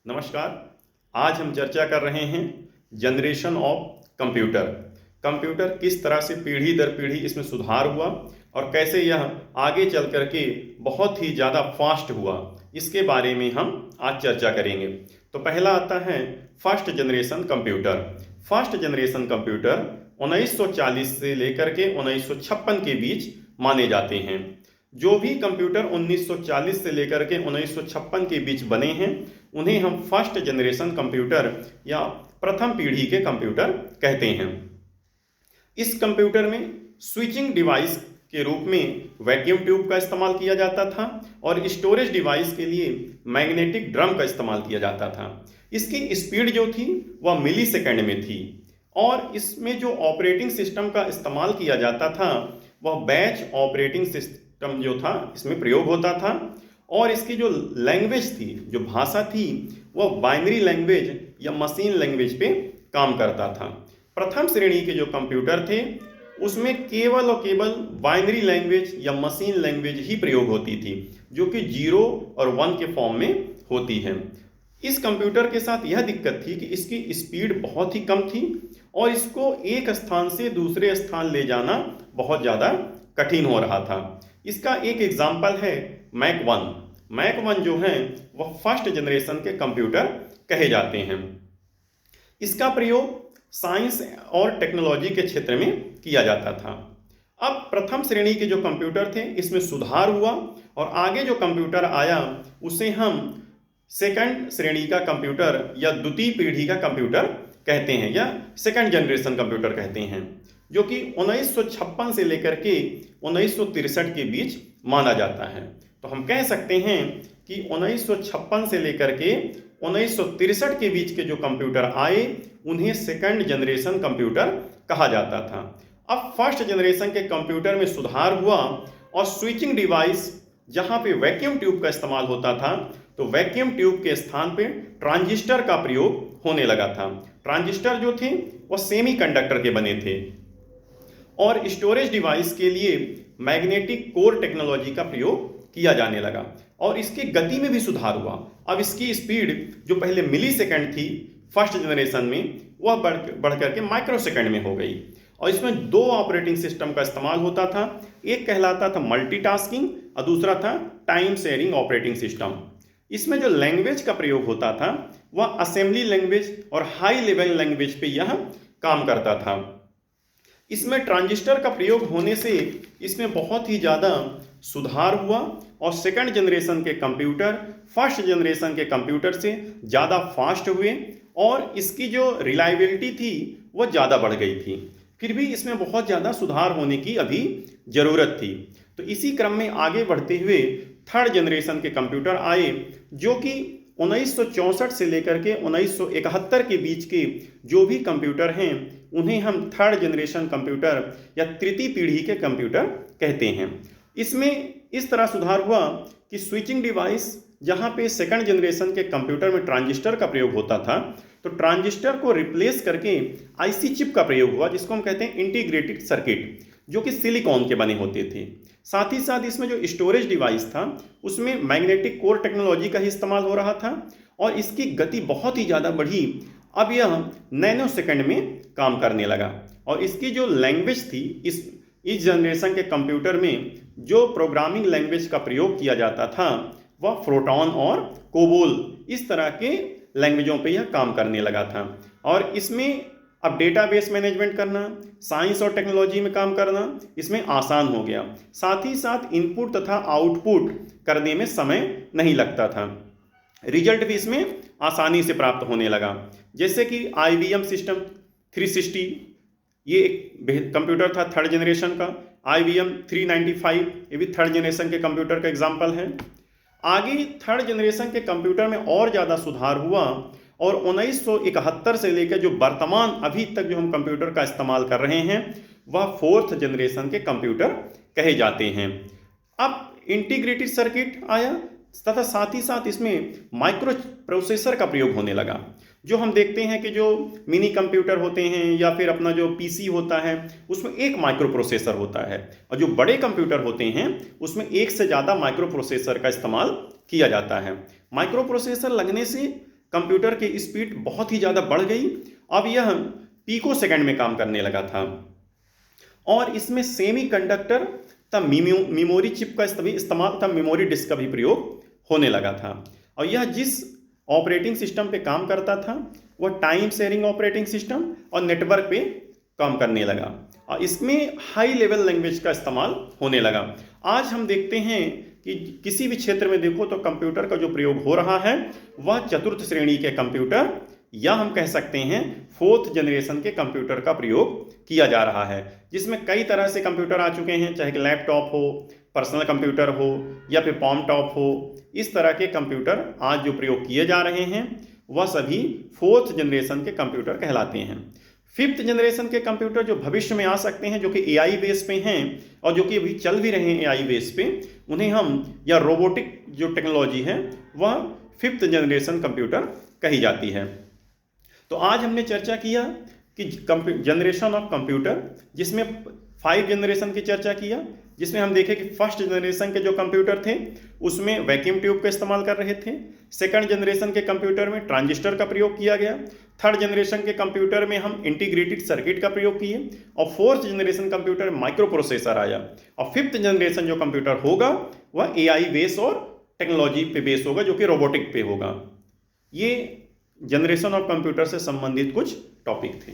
नमस्कार। आज हम चर्चा कर रहे हैं जनरेशन ऑफ कंप्यूटर। कंप्यूटर किस तरह से पीढ़ी दर पीढ़ी इसमें सुधार हुआ और कैसे यह आगे चल कर के बहुत ही ज़्यादा फास्ट हुआ, इसके बारे में हम आज चर्चा करेंगे। तो पहला आता है first generation computer. First generation computer 1940 से लेकर के 1956 के बीच माने जाते हैं। जो भी कंप्यूटर 1940 से लेकर के 1956 के बीच बने हैं उन्हें हम फर्स्ट जनरेशन कंप्यूटर या प्रथम पीढ़ी के कंप्यूटर कहते हैं। इस कंप्यूटर में स्विचिंग डिवाइस के रूप में वैक्यूम ट्यूब का इस्तेमाल किया जाता था और स्टोरेज डिवाइस के लिए मैग्नेटिक ड्रम का इस्तेमाल किया जाता था। इसकी स्पीड जो थी वह मिली सेकेंड में थी और इसमें जो ऑपरेटिंग सिस्टम का इस्तेमाल किया जाता था वह बैच ऑपरेटिंग सिस्टम जो था इसमें प्रयोग होता था और इसकी जो लैंग्वेज थी, जो भाषा थी, वह बाइनरी लैंग्वेज या मशीन लैंग्वेज पे काम करता था। प्रथम श्रेणी के जो कंप्यूटर थे उसमें केवल और केवल बाइनरी लैंग्वेज या मशीन लैंग्वेज ही प्रयोग होती थी, जो कि 0 और 1 के फॉर्म में होती है। इस कंप्यूटर के साथ यह दिक्कत थी कि इसकी स्पीड बहुत ही कम थी और इसको एक स्थान से दूसरे स्थान ले जाना बहुत ज़्यादा कठिन हो रहा था। इसका एक एग्जाम्पल है मैक 1। मैक 1 जो है वह फर्स्ट जनरेशन के कंप्यूटर कहे जाते हैं। इसका प्रयोग साइंस और टेक्नोलॉजी के क्षेत्र में किया जाता था। अब प्रथम श्रेणी के जो कंप्यूटर थे इसमें सुधार हुआ और आगे जो कंप्यूटर आया उसे हम सेकंड श्रेणी का कंप्यूटर या द्वितीय पीढ़ी का कंप्यूटर कहते हैं या सेकंड जनरेशन कंप्यूटर कहते हैं, जो कि 1956 से लेकर के 1963 के बीच माना जाता है। तो हम कह सकते हैं कि 1956 से लेकर के 1963 के बीच के जो कंप्यूटर आए उन्हें सेकंड जनरेशन कंप्यूटर कहा जाता था। अब फर्स्ट जनरेशन के कंप्यूटर में सुधार हुआ और स्विचिंग डिवाइस जहां पे वैक्यूम ट्यूब का इस्तेमाल होता था तो वैक्यूम ट्यूब के स्थान पे ट्रांजिस्टर का प्रयोग होने लगा था। ट्रांजिस्टर जो थे वो सेमीकंडक्टर के बने थे और स्टोरेज डिवाइस के लिए मैग्नेटिक कोर टेक्नोलॉजी का प्रयोग किया जाने लगा और इसकी गति में भी सुधार हुआ। अब इसकी स्पीड जो पहले मिली सेकेंड थी फर्स्ट जनरेशन में वह बढ़ करके माइक्रो सेकेंड में हो गई और इसमें 2 ऑपरेटिंग सिस्टम का इस्तेमाल होता था। एक कहलाता था मल्टीटास्किंग और दूसरा था टाइम शेयरिंग ऑपरेटिंग सिस्टम। इसमें जो लैंग्वेज का प्रयोग होता था वह असेंबली लैंग्वेज और हाई लेवल लैंग्वेज पे यह काम करता था। इसमें ट्रांजिस्टर का प्रयोग होने से इसमें बहुत ही ज़्यादा सुधार हुआ और सेकंड जनरेशन के कंप्यूटर फर्स्ट जनरेशन के कंप्यूटर से ज़्यादा फास्ट हुए और इसकी जो रिलायबिलिटी थी वो ज़्यादा बढ़ गई थी। फिर भी इसमें बहुत ज़्यादा सुधार होने की अभी ज़रूरत थी। तो इसी क्रम में आगे बढ़ते हुए थर्ड जनरेशन के कंप्यूटर आए, जो कि 1964 से लेकर के 1971 के बीच के जो भी कंप्यूटर हैं उन्हें हम थर्ड जनरेशन कंप्यूटर या तृतीय पीढ़ी के कंप्यूटर कहते हैं। इसमें इस तरह सुधार हुआ कि स्विचिंग डिवाइस जहां पे सेकंड जनरेशन के कंप्यूटर में ट्रांजिस्टर का प्रयोग होता था तो ट्रांजिस्टर को रिप्लेस करके आईसी चिप का प्रयोग हुआ, जिसको हम कहते हैं इंटीग्रेटेड सर्किट, जो कि सिलिकॉन के बने होते थे। साथ ही साथ इसमें जो स्टोरेज डिवाइस था उसमें मैग्नेटिक कोर टेक्नोलॉजी का ही इस्तेमाल हो रहा था और इसकी गति बहुत ही ज़्यादा बढ़ी। अब यह नैनो सेकंड में काम करने लगा और इसकी जो लैंग्वेज थी इस जनरेशन के कंप्यूटर में जो प्रोग्रामिंग लैंग्वेज का प्रयोग किया जाता था वह फ्रोटॉन और कोबोल इस तरह के लैंग्वेजों पे यह काम करने लगा था और इसमें अब डेटाबेस मैनेजमेंट करना, साइंस और टेक्नोलॉजी में काम करना इसमें आसान हो गया। साथ ही साथ इनपुट तथा आउटपुट करने में समय नहीं लगता था। रिजल्ट भी इसमें आसानी से प्राप्त होने लगा, जैसे कि IBM सिस्टम 360 ये एक कंप्यूटर था थर्ड जनरेशन का। IBM 395 ये भी थर्ड जनरेशन के कंप्यूटर का एग्जाम्पल है। आगे थर्ड जनरेशन के कंप्यूटर में और ज़्यादा सुधार हुआ और 1971 से लेकर जो वर्तमान अभी तक जो हम कंप्यूटर का इस्तेमाल कर रहे हैं वह फोर्थ जनरेशन के कंप्यूटर कहे जाते हैं। अब इंटीग्रेटेड सर्किट आया तथा साथ ही साथ इसमें माइक्रो प्रोसेसर का प्रयोग होने लगा। जो हम देखते हैं कि जो मिनी कंप्यूटर होते हैं या फिर अपना जो पीसी होता है उसमें एक माइक्रो प्रोसेसर होता है और जो बड़े कंप्यूटर होते हैं उसमें एक से ज़्यादा माइक्रो प्रोसेसर का इस्तेमाल किया जाता है। माइक्रो प्रोसेसर लगने से कंप्यूटर की स्पीड बहुत ही ज़्यादा बढ़ गई। अब यह पिको सेकंड में काम करने लगा था और इसमें सेमीकंडक्टर तब मेमोरी चिप का इस्तेमाल था, मेमोरी डिस्क का भी प्रयोग होने लगा था। और यह जिस ऑपरेटिंग सिस्टम पे काम करता था वह टाइम शेयरिंग ऑपरेटिंग सिस्टम और नेटवर्क पे काम करने लगा और इसमें हाई लेवल लैंग्वेज का इस्तेमाल होने लगा। आज हम देखते हैं कि किसी भी क्षेत्र में देखो तो कंप्यूटर का जो प्रयोग हो रहा है वह चतुर्थ श्रेणी के कंप्यूटर या हम कह सकते हैं फोर्थ जनरेशन के कंप्यूटर का प्रयोग किया जा रहा है, जिसमें कई तरह से कंप्यूटर आ चुके हैं, चाहे कि लैपटॉप हो, पर्सनल कंप्यूटर हो या फिर पॉम टॉप हो। इस तरह के कंप्यूटर आज जो प्रयोग किए जा रहे हैं वह सभी फोर्थ जनरेशन के कंप्यूटर कहलाते हैं। फिफ्थ जनरेशन के कंप्यूटर जो भविष्य में आ सकते हैं, जो कि एआई बेस पे हैं और जो कि अभी चल भी रहे हैं एआई बेस पे, उन्हें हम या रोबोटिक जो टेक्नोलॉजी है वह फिफ्थ जनरेशन कंप्यूटर कही जाती है। तो आज हमने चर्चा किया कि जनरेशन ऑफ कंप्यूटर, जिसमें 5 जनरेशन की चर्चा किया, जिसमें हम देखें कि फर्स्ट जनरेशन के जो कंप्यूटर थे उसमें वैक्यूम ट्यूब का इस्तेमाल कर रहे थे। सेकंड जनरेशन के कंप्यूटर में ट्रांजिस्टर का प्रयोग किया गया। थर्ड जनरेशन के कंप्यूटर में हम इंटीग्रेटेड सर्किट का प्रयोग किए और फोर्थ जनरेशन कंप्यूटर में माइक्रो प्रोसेसर आया। और फिफ्थ जनरेशन जो कंप्यूटर होगा वह एआई बेस और टेक्नोलॉजी पे बेस होगा, जो कि रोबोटिक पे होगा। ये जनरेशन ऑफ कंप्यूटर से संबंधित कुछ टॉपिक थे।